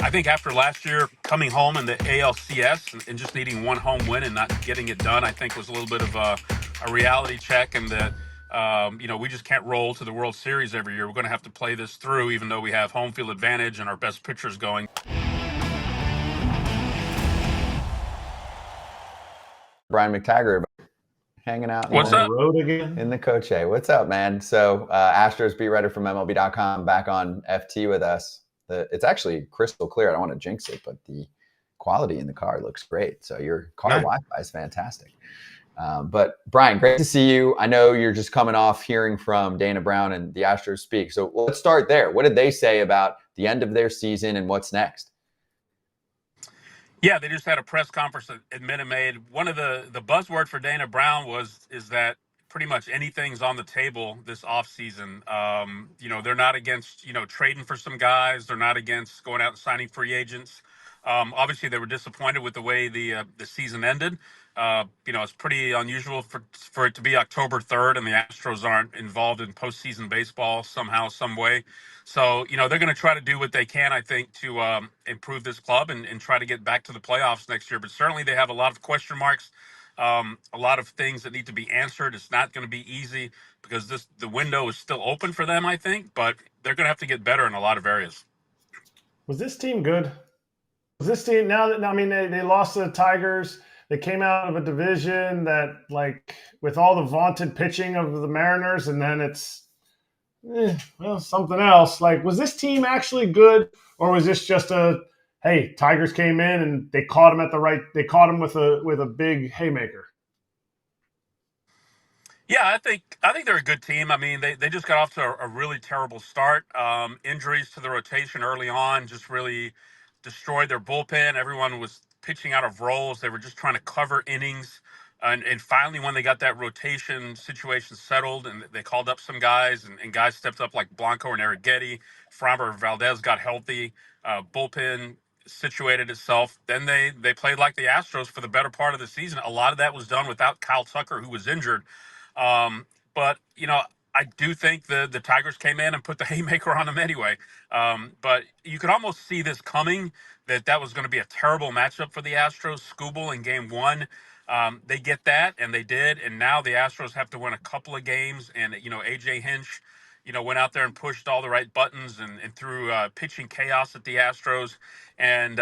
I think after last year coming home in the ALCS and just needing one home win and not getting it done, I think was a little bit of a reality check, and that we just can't roll to the World Series every year. We're going to have to play this through, even though we have home field advantage and our best pitchers going. Brian McTaggart hanging out What's on up? the road again in the Coach. What's up, man? So Astros beat writer from MLB.com back on FT with us. It's actually crystal clear. I don't want to jinx it, but the quality in the car looks great. So your car Wi-Fi is fantastic. But Brian, great to see you. I know you're just coming off hearing from Dana Brown and the Astros speak. So let's start there. What did they say about the end of their season and what's next? Yeah, they just had a press conference at Minute Maid. One of the buzzword for Dana Brown is that pretty much anything's on the table this offseason. They're not against, trading for some guys. They're not against going out and signing free agents. Obviously, they were disappointed with the way the season ended. It's pretty unusual for it to be October 3rd and the Astros aren't involved in postseason baseball somehow, some way. So, they're going to try to do what they can, I think, to improve this club and try to get back to the playoffs next year. But certainly they have a lot of question marks, a lot of things that need to be answered. It's not going to be easy because the window is still open for them, I think, but they're going to have to get better in a lot of areas. Was this team good? Was this team they lost to the Tigers. They came out of a division that, like, with all the vaunted pitching of the Mariners, and then it's something else. Like, was this team actually good, or was this just hey, Tigers came in and they caught him they caught him with a big haymaker? Yeah, I think they're a good team. I mean, they just got off to a really terrible start. Injuries to the rotation early on just really destroyed their bullpen. Everyone was pitching out of roles. They were just trying to cover innings. And finally, when they got that rotation situation settled and they called up some guys and guys stepped up like Blanco and Arrighetti, Framber Valdez got healthy, bullpen situated itself. Then they played like the Astros for the better part of the season. A lot of that was done without Kyle Tucker, who was injured. But I do think the Tigers came in and put the haymaker on them anyway. But you could almost see this coming, that was going to be a terrible matchup for the Astros. Skubal in game one. They get that, and they did. And now the Astros have to win a couple of games. And, A.J. Hinch, went out there and pushed all the right buttons and threw pitching chaos at the Astros. And,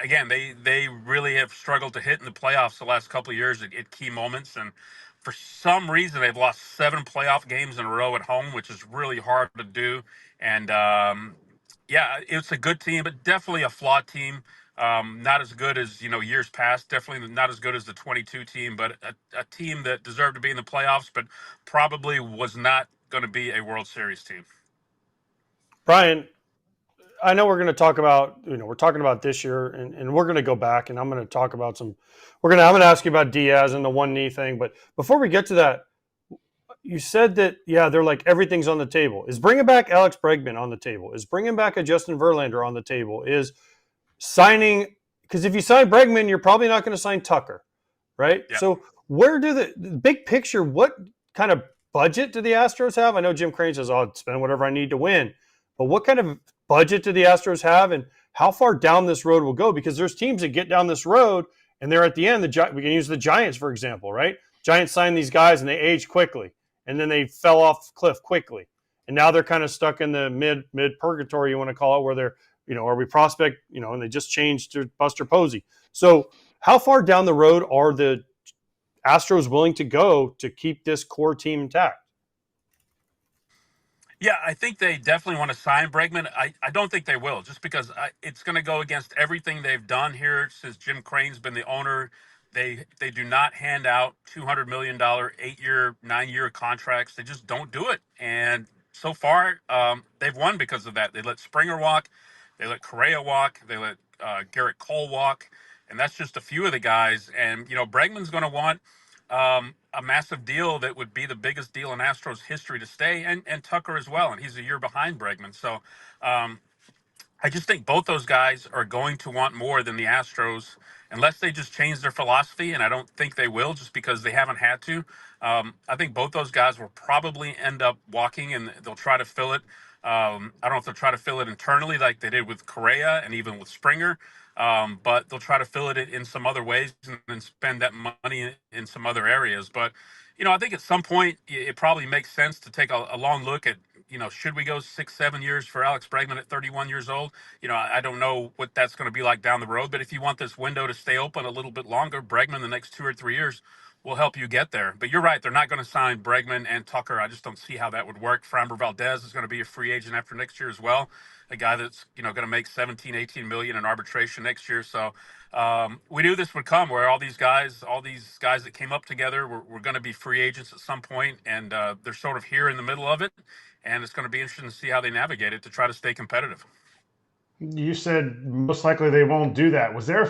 again, they really have struggled to hit in the playoffs the last couple of years at key moments. And for some reason, they've lost 7 playoff games in a row at home, which is really hard to do. And, it's a good team, but definitely a flawed team. Not as good as, years past. Definitely not as good as the 22 team, but a team that deserved to be in the playoffs, but probably was not going to be a World Series team. Brian, I know we're going to talk about, we're talking about this year, and we're going to go back, and I'm going to talk about I'm going to ask you about Diaz and the one knee thing. But before we get to that, you said that, they're like everything's on the table. Is bringing back Alex Bregman on the table? Is bringing back a Justin Verlander on the table? Is signing, because if you sign Bregman, you're probably not going to sign Tucker, right? Yeah. So where do the big picture, what kind of budget do the Astros have? I know Jim Crane says, I'll spend whatever I need to win. But what kind of budget do the Astros have, and how far down this road will go? Because there's teams that get down this road, and they're at the end. We can use the Giants, for example, right? Giants signed these guys, and they age quickly, and then they fell off the cliff quickly. And now they're kind of stuck in the mid purgatory, you want to call it, where they're, are we prospect, and they just changed to Buster Posey. So how far down the road are the Astros willing to go to keep this core team intact? Yeah, I think they definitely want to sign Bregman. I don't think they will, just because it's going to go against everything they've done here since Jim Crane's been the owner. They do not hand out $200 million, 8-year, 9-year contracts. They just don't do it. And so far, they've won because of that. They let Springer walk. They let Correa walk. They let Garrett Cole walk. And that's just a few of the guys. And, Bregman's going to want a massive deal that would be the biggest deal in Astros history to stay, and Tucker as well. And he's a year behind Bregman. So I just think both those guys are going to want more than the Astros, unless they just change their philosophy. And I don't think they will, just because they haven't had to. I think both those guys will probably end up walking, and they'll try to fill it I don't know if they'll try to fill it internally like they did with Correa and even with Springer, but they'll try to fill it in some other ways and then spend that money in some other areas. But I think at some point it probably makes sense to take a long look at, should we go 6, 7 years for Alex Bregman at 31 years old? I don't know what that's going to be like down the road, but if you want this window to stay open a little bit longer, Bregman the next 2 or 3 years will help you get there. But you're right, they're not going to sign Bregman and Tucker. I just don't see how that would work. Framber Valdez is going to be a free agent after next year as well, a guy that's going to make 17, 18 million in arbitration next year. So we knew this would come, where all these guys that came up together were going to be free agents at some point, and they're sort of here in the middle of it, and it's going to be interesting to see how they navigate it to try to stay competitive. You said most likely they won't do that. Is there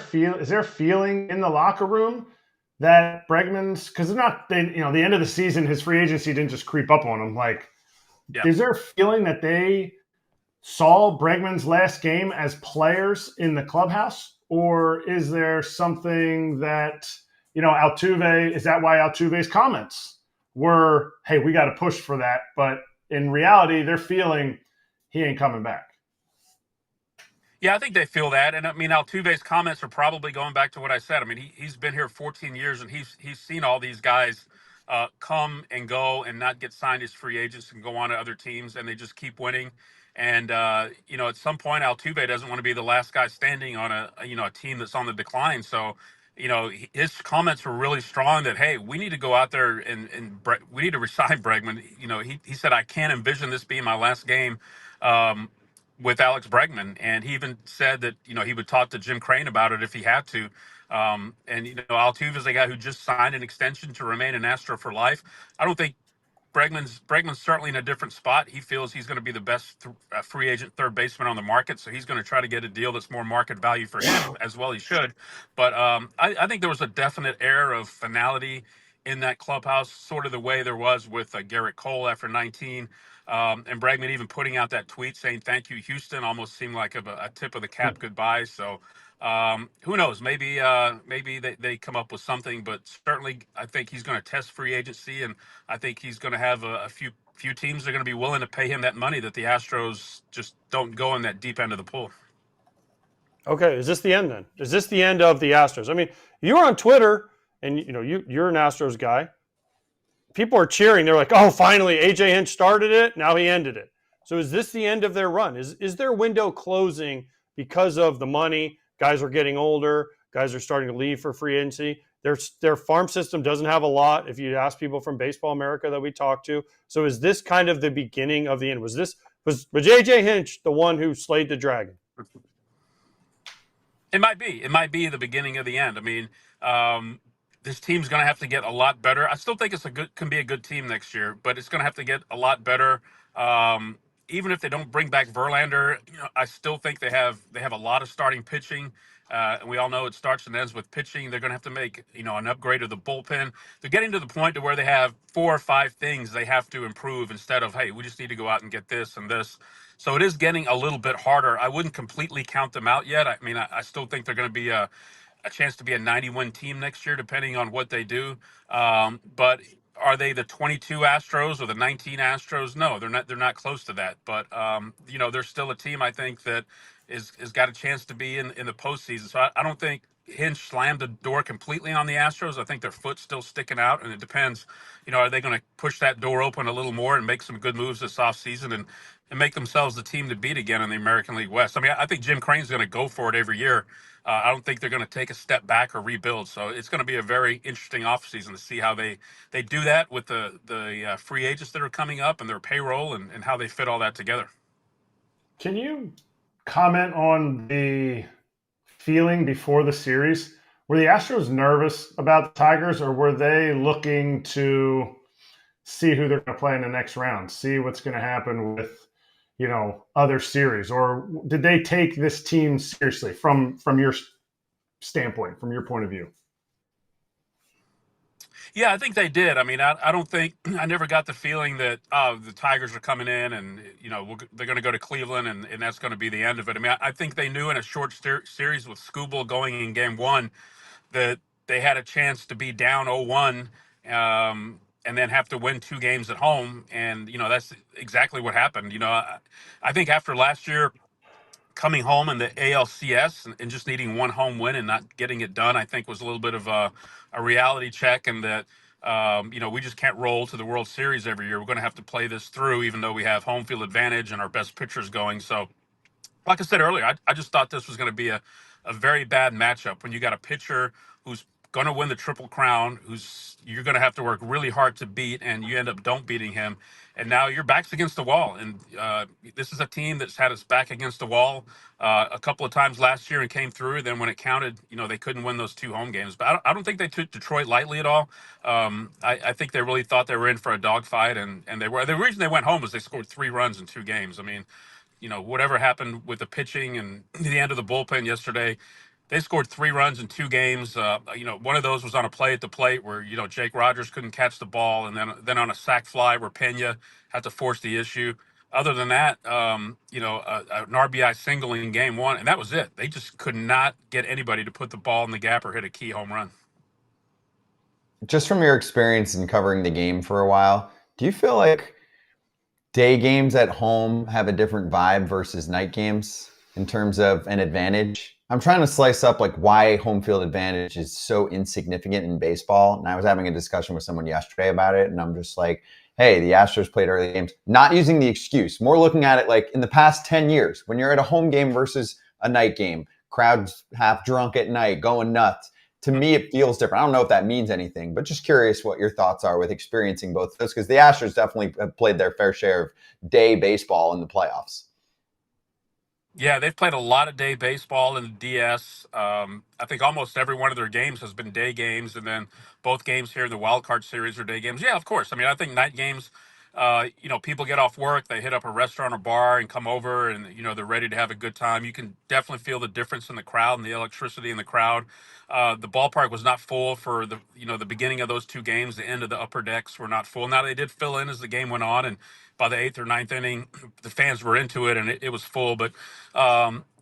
a feeling in the locker room that Bregman's, because the end of the season, his free agency didn't just creep up on him. Like, Yeah. Is there a feeling that they saw Bregman's last game as players in the clubhouse, or is there something that Altuve? Is that why Altuve's comments were, "Hey, we got to push for that," but in reality, they're feeling he ain't coming back? Yeah, I think they feel that, and I mean Altuve's comments are probably going back to what I said. I mean he's been here 14 years, and he's seen all these guys come and go and not get signed as free agents and go on to other teams, and they just keep winning. And at some point Altuve doesn't want to be the last guy standing on a team that's on the decline. So his comments were really strong that, hey, we need to go out there and we need to resign Bregman. He said, I can't envision this being my last game. With Alex Bregman, and he even said that he would talk to Jim Crane about it if he had to. And Altuve is a guy who just signed an extension to remain an Astro for life. I don't think Bregman's certainly in a different spot. He feels he's going to be the best free agent third baseman on the market, so he's going to try to get a deal that's more market value for him, as well he should. But I think there was a definite air of finality in that clubhouse, sort of the way there was with Garrett Cole after 19. And Bregman even putting out that tweet saying "Thank you, Houston" almost seemed like a tip of the cap goodbye. So who knows? Maybe they come up with something, but certainly I think he's going to test free agency, and I think he's going to have a few teams that are going to be willing to pay him that money that the Astros just don't go in that deep end of the pool. Okay, is this the end then? Is this the end of the Astros? I mean, you were on Twitter, and you're an Astros guy. People are cheering. They're like, "Oh, finally, AJ Hinch started it. Now he ended it." So is this the end of their run? Is their window closing because of the money? Guys are getting older. Guys are starting to leave for free agency. Their farm system doesn't have a lot. If you ask people from Baseball America that we talked to, so is this kind of the beginning of the end? Was AJ Hinch the one who slayed the dragon? It might be. It might be the beginning of the end. I mean, this team's going to have to get a lot better. I still think can be a good team next year, but it's going to have to get a lot better. Even if they don't bring back Verlander, I still think they have a lot of starting pitching. And we all know it starts and ends with pitching. They're going to have to make an upgrade of the bullpen. They're getting to the point to where they have 4 or 5 things they have to improve instead of, hey, we just need to go out and get this and this. So it is getting a little bit harder. I wouldn't completely count them out yet. I mean, I still think they're going to be a chance to be a 90-win team next year, depending on what they do. But are they the 22 Astros or the 19 Astros? No, they're not. They're not close to that. But they're still a team I think that is got a chance to be in the postseason. So I don't think Hinch slammed the door completely on the Astros. I think their foot's still sticking out, and it depends. Are they going to push that door open a little more and make some good moves this offseason and make themselves the team to beat again in the American League West? I mean, I think Jim Crane's going to go for it every year. I don't think they're going to take a step back or rebuild. So it's going to be a very interesting offseason to see how they do that with the free agents that are coming up and their payroll and how they fit all that together. Can you comment on the feeling before the series? Were the Astros nervous about the Tigers, or were they looking to see who they're going to play in the next round, see what's going to happen with other series, or did they take this team seriously from your standpoint, from your point of view? Yeah, I think they did. I mean, I don't think I never got the feeling that the Tigers are coming in and they're going to go to Cleveland and that's going to be the end of it. I mean, I think they knew in a short series with Skubal going in Game 1 that they had a chance to be down 0-1 and then have to win 2 games at home. And, that's exactly what happened. I think after last year, coming home in the ALCS and just needing one home win and not getting it done, I think was a little bit of a reality check, and that, we just can't roll to the World Series every year. We're going to have to play this through, even though we have home field advantage and our best pitchers going. So, like I said earlier, I just thought this was going to be a very bad matchup when you got a pitcher who's going to win the Triple Crown, who's you're going to have to work really hard to beat, and you end up don't beating him, and now your back's against the wall. And this is a team that's had its back against the wall a couple of times last year and came through. Then when it counted, they couldn't win those 2 home games. But I don't think they took Detroit lightly at all. I think they really thought they were in for a dogfight, and they were. The reason they went home was they scored 3 runs in 2 games. I mean, whatever happened with the pitching and the end of the bullpen yesterday, they scored 3 runs in 2 games. One of those was on a play at the plate where, Jake Rogers couldn't catch the ball, and then on a sac fly where Pena had to force the issue. Other than that, an RBI single in game 1, and that was it. They just could not get anybody to put the ball in the gap or hit a key home run. Just from your experience in covering the game for a while, do you feel like day games at home have a different vibe versus night games in terms of an advantage? I'm trying to slice up like why home field advantage is so insignificant in baseball. And I was having a discussion with someone yesterday about it. And I'm just like, hey, the Astros played early games, not using the excuse, more looking at it like in the past 10 years, when you're at a home game versus a night game, crowds half drunk at night, going nuts. To me, it feels different. I don't know if that means anything, but just curious what your thoughts are with experiencing both of those, because the Astros definitely have played their fair share of day baseball in the playoffs. Yeah, they've played a lot of day baseball in the DS. I think almost every one of their games has been day games, and then both games here in the wild card series are day games. Yeah, of course. I mean, I think night games, people get off work, they hit up a restaurant or bar and come over, and they're ready to have a good time. You can definitely feel the difference in the crowd and the electricity in the crowd. The ballpark was not full for the beginning of those 2 games. The end of the upper decks were not full. Now they did fill in as the game went on, and by the 8th or 9th inning, the fans were into it and it was full. But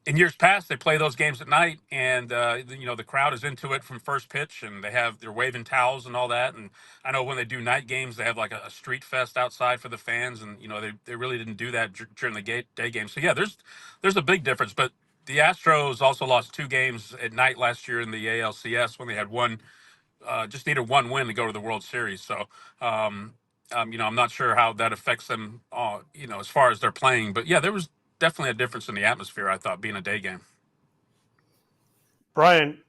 in years past, they play those games at night, and the crowd is into it from first pitch, and they're waving towels and all that. And I know when they do night games, they have like a street fest outside for the fans, and they really didn't do that during the day game. So yeah, there's a big difference. But the Astros also lost 2 games at night last year in the ALCS when they had just needed 1 win to go to the World Series. So. I'm not sure how that affects them, as far as they're playing. But yeah, there was definitely a difference in the atmosphere, I thought, being a day game. Brian,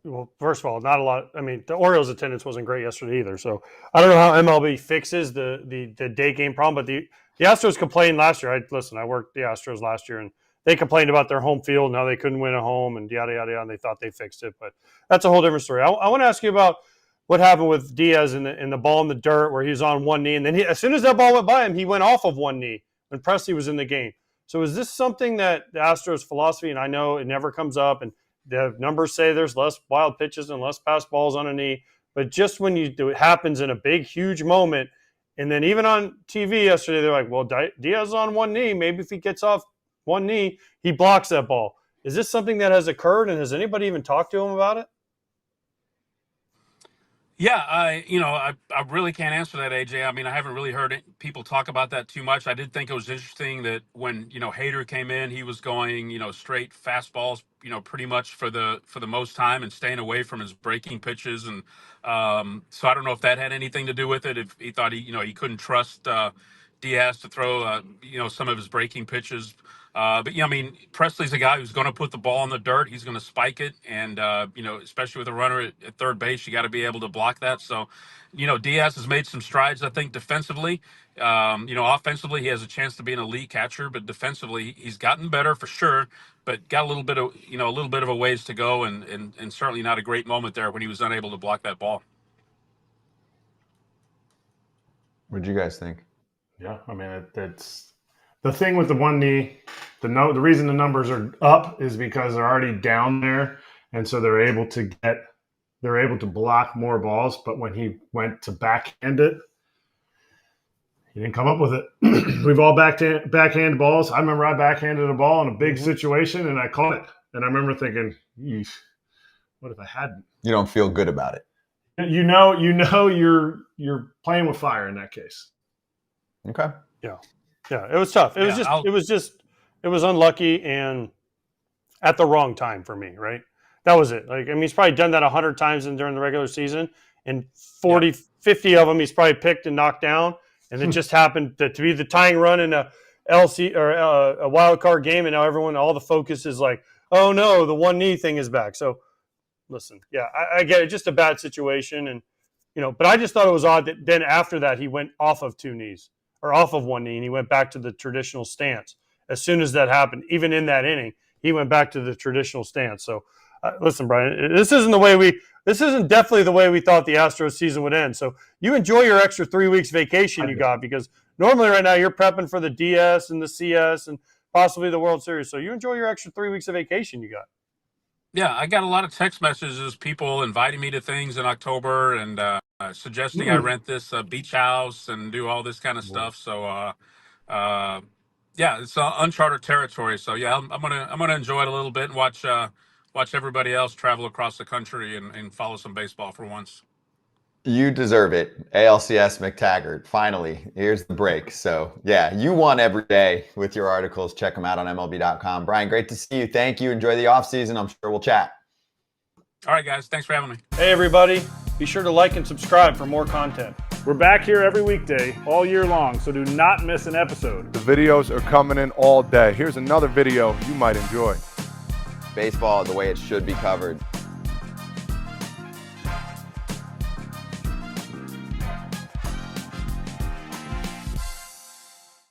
well, first of all, not a lot. I mean, the Orioles' attendance wasn't great yesterday either. So I don't know how MLB fixes the day game problem. But the Astros complained last year. I worked the Astros last year, and they complained about their home field. Now they couldn't win at home, and yada yada yada. And they thought they fixed it, but that's a whole different story. I want to ask you about what happened with Diaz in the ball in the dirt, where he was on one knee, and then as soon as that ball went by him, he went off of one knee when Presley was in the game. So is this something that the Astros philosophy, and I know it never comes up, and the numbers say there's less wild pitches and less pass balls on a knee, but just when you do, it happens in a big, huge moment, and then even on TV yesterday, they're like, well, Diaz is on one knee. Maybe if he gets off one knee, he blocks that ball. Is this something that has occurred, and has anybody even talked to him about it? Yeah, I really can't answer that, AJ. I mean, I haven't really heard people talk about that too much. I did think it was interesting that when, Hader came in, he was going, straight fastballs, pretty much for the most time, and staying away from his breaking pitches. And so I don't know if that had anything to do with it. If he thought he couldn't trust Diaz to throw, some of his breaking pitches. But yeah, I mean, Presley's a guy who's going to put the ball in the dirt. He's going to spike it, and especially with a runner at third base, you got to be able to block that. So, Diaz has made some strides, I think, defensively. Offensively, he has a chance to be an elite catcher, but defensively, he's gotten better for sure. But got a little bit of a ways to go, and certainly not a great moment there when he was unable to block that ball. What did you guys think? Yeah, I mean, it's the thing with the one knee. The reason the numbers are up is because they're already down there, and so they're able to block more balls. But when he went to backhand it, he didn't come up with it. We've all backhand balls. I remember I backhanded a ball in a big situation, and I caught it. And I remember thinking, "Yeesh, what if I hadn't?" You don't feel good about it. You know, you're playing with fire in that case. Okay. Yeah, it was tough. It was unlucky and at the wrong time for me, right? That was it. Like, I mean, he's probably done that 100 times during the regular season, and 50 of them he's probably picked and knocked down, and it just happened to be the tying run in a LC or a wild card game, and now all the focus is like, oh no, the one knee thing is back. So, listen, yeah, I get it, just a bad situation, and but I just thought it was odd that then after that he went off of two knees or off of one knee, and he went back to the traditional stance as soon as that happened. Even in that inning, he went back to the traditional stance. So, listen, Brian, this isn't definitely the way we thought the Astros season would end. So you enjoy your extra 3 weeks vacation you got, because normally right now you're prepping for the DS and the CS and possibly the World Series. So you enjoy your extra 3 weeks of vacation you got. Yeah, I got a lot of text messages, people inviting me to things in October and suggesting I rent this beach house and do all this kind of stuff. So, yeah, it's uncharted territory. So, yeah, I'm gonna enjoy it a little bit and watch everybody else travel across the country and follow some baseball for once. You deserve it. ALCS McTaggart. Finally, here's the break. So, yeah, you won every day with your articles. Check them out on MLB.com. Brian, great to see you. Thank you. Enjoy the offseason. I'm sure we'll chat. All right, guys. Thanks for having me. Hey, everybody. Be sure to like and subscribe for more content. We're back here every weekday, all year long, so do not miss an episode. The videos are coming in all day. Here's another video you might enjoy. Baseball the way it should be covered.